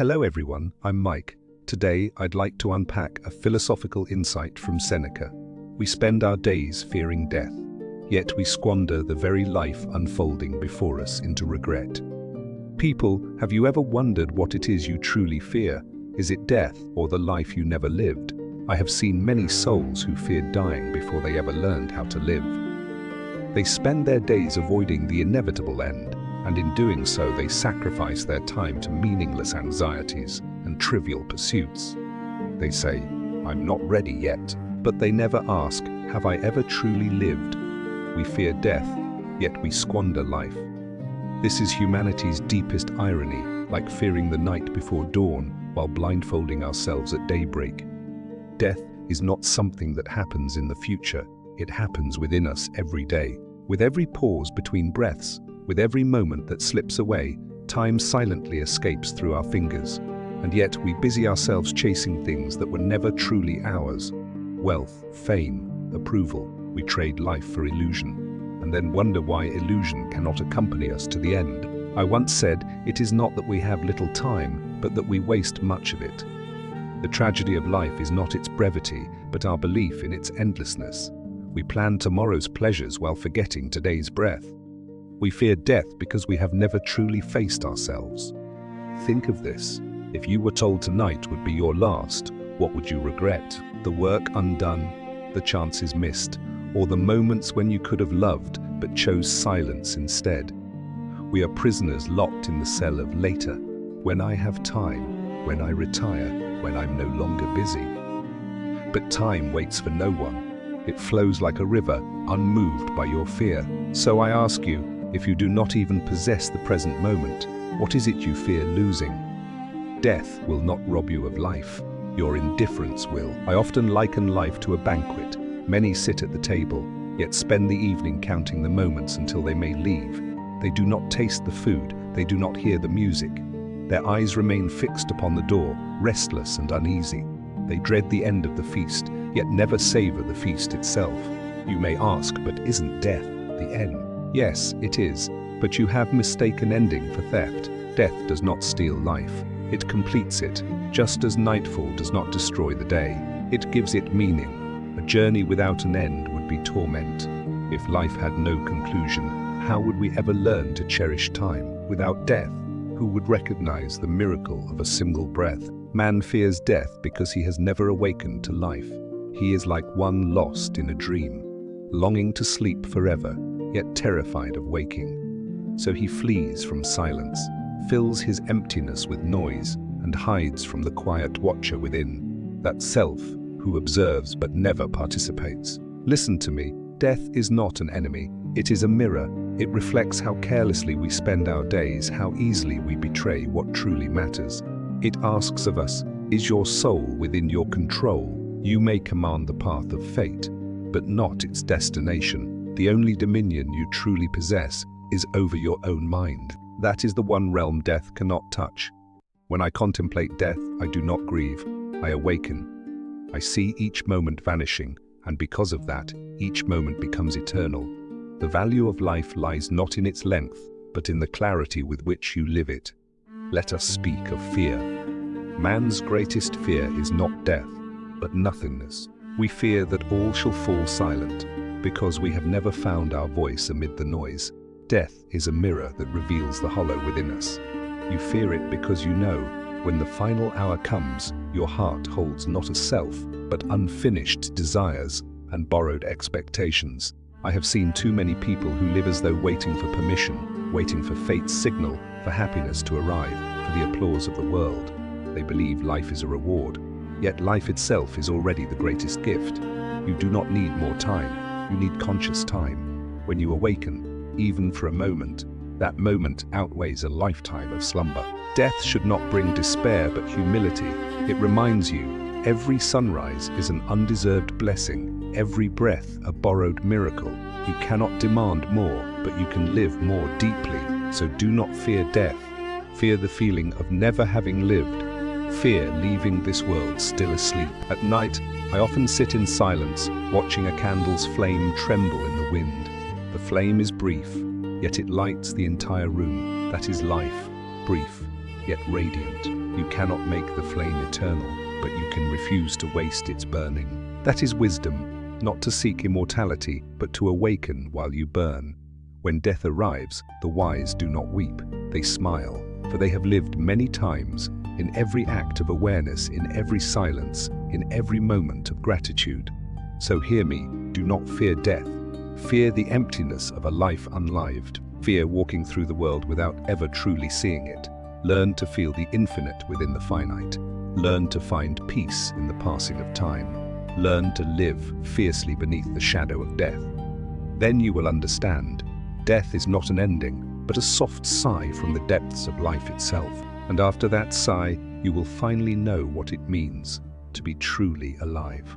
Hello everyone, I'm Mike. Today I'd like to unpack a philosophical insight from Seneca. We spend our days fearing death, yet we squander the very life unfolding before us into regret. People, have you ever wondered what it is you truly fear? Is it death or the life you never lived? I have seen many souls who feared dying before they ever learned how to live. They spend their days avoiding the inevitable end, and in doing so they sacrifice their time to meaningless anxieties and trivial pursuits. They say, "I'm not ready yet," but they never ask, "Have I ever truly lived?" We fear death, yet we squander life. This is humanity's deepest irony, like fearing the night before dawn while blindfolding ourselves at daybreak. Death is not something that happens in the future. It happens within us every day. With every pause between breaths, with every moment that slips away, time silently escapes through our fingers. And yet we busy ourselves chasing things that were never truly ours. Wealth, fame, approval. We trade life for illusion, and then wonder why illusion cannot accompany us to the end. I once said, it is not that we have little time, but that we waste much of it. The tragedy of life is not its brevity, but our belief in its endlessness. We plan tomorrow's pleasures while forgetting today's breath. We fear death because we have never truly faced ourselves. Think of this. If you were told tonight would be your last, what would you regret? The work undone, the chances missed, or the moments when you could have loved but chose silence instead? We are prisoners locked in the cell of later, when I have time, when I retire, when I'm no longer busy. But time waits for no one. It flows like a river, unmoved by your fear. So I ask you, if you do not even possess the present moment, what is it you fear losing? Death will not rob you of life. Your indifference will. I often liken life to a banquet. Many sit at the table, yet spend the evening counting the moments until they may leave. They do not taste the food, they do not hear the music. Their eyes remain fixed upon the door, restless and uneasy. They dread the end of the feast, yet never savor the feast itself. You may ask, but isn't death the end? Yes, it is, but you have mistaken ending for theft. Death does not steal life. It completes it, just as nightfall does not destroy the day. It gives it meaning. A journey without an end would be torment. If life had no conclusion, how would we ever learn to cherish time? Without death, who would recognize the miracle of a single breath? Man fears death because he has never awakened to life. He is like one lost in a dream, longing to sleep forever, yet terrified of waking. So he flees from silence, fills his emptiness with noise, and hides from the quiet watcher within, that self who observes but never participates. Listen to me, death is not an enemy, it is a mirror. It reflects how carelessly we spend our days, how easily we betray what truly matters. It asks of us, is your soul within your control? You may command the path of fate, but not its destination. The only dominion you truly possess is over your own mind. That is the one realm death cannot touch. When I contemplate death, I do not grieve. I awaken. I see each moment vanishing, and because of that, each moment becomes eternal. The value of life lies not in its length, but in the clarity with which you live it. Let us speak of fear. Man's greatest fear is not death, but nothingness. We fear that all shall fall silent, because we have never found our voice amid the noise. Death is a mirror that reveals the hollow within us. You fear it because you know, when the final hour comes, your heart holds not a self, but unfinished desires and borrowed expectations. I have seen too many people who live as though waiting for permission, waiting for fate's signal, for happiness to arrive, for the applause of the world. They believe life is a reward, yet life itself is already the greatest gift. You do not need more time, you need conscious time. When you awaken, even for a moment, that moment outweighs a lifetime of slumber. Death should not bring despair but humility. It reminds you, every sunrise is an undeserved blessing, every breath a borrowed miracle. You cannot demand more, but you can live more deeply. So do not fear death. Fear the feeling of never having lived. Fear leaving this world still asleep. At night, I often sit in silence, watching a candle's flame tremble in the wind. The flame is brief, yet it lights the entire room. That is life, brief, yet radiant. You cannot make the flame eternal, but you can refuse to waste its burning. That is wisdom, not to seek immortality, but to awaken while you burn. When death arrives, the wise do not weep, they smile, for they have lived many times, in every act of awareness, in every silence, in every moment of gratitude. So hear me, do not fear death. Fear the emptiness of a life unlived. Fear walking through the world without ever truly seeing it. Learn to feel the infinite within the finite. Learn to find peace in the passing of time. Learn to live fiercely beneath the shadow of death. Then you will understand, death is not an ending, but a soft sigh from the depths of life itself. And after that sigh, you will finally know what it means to be truly alive.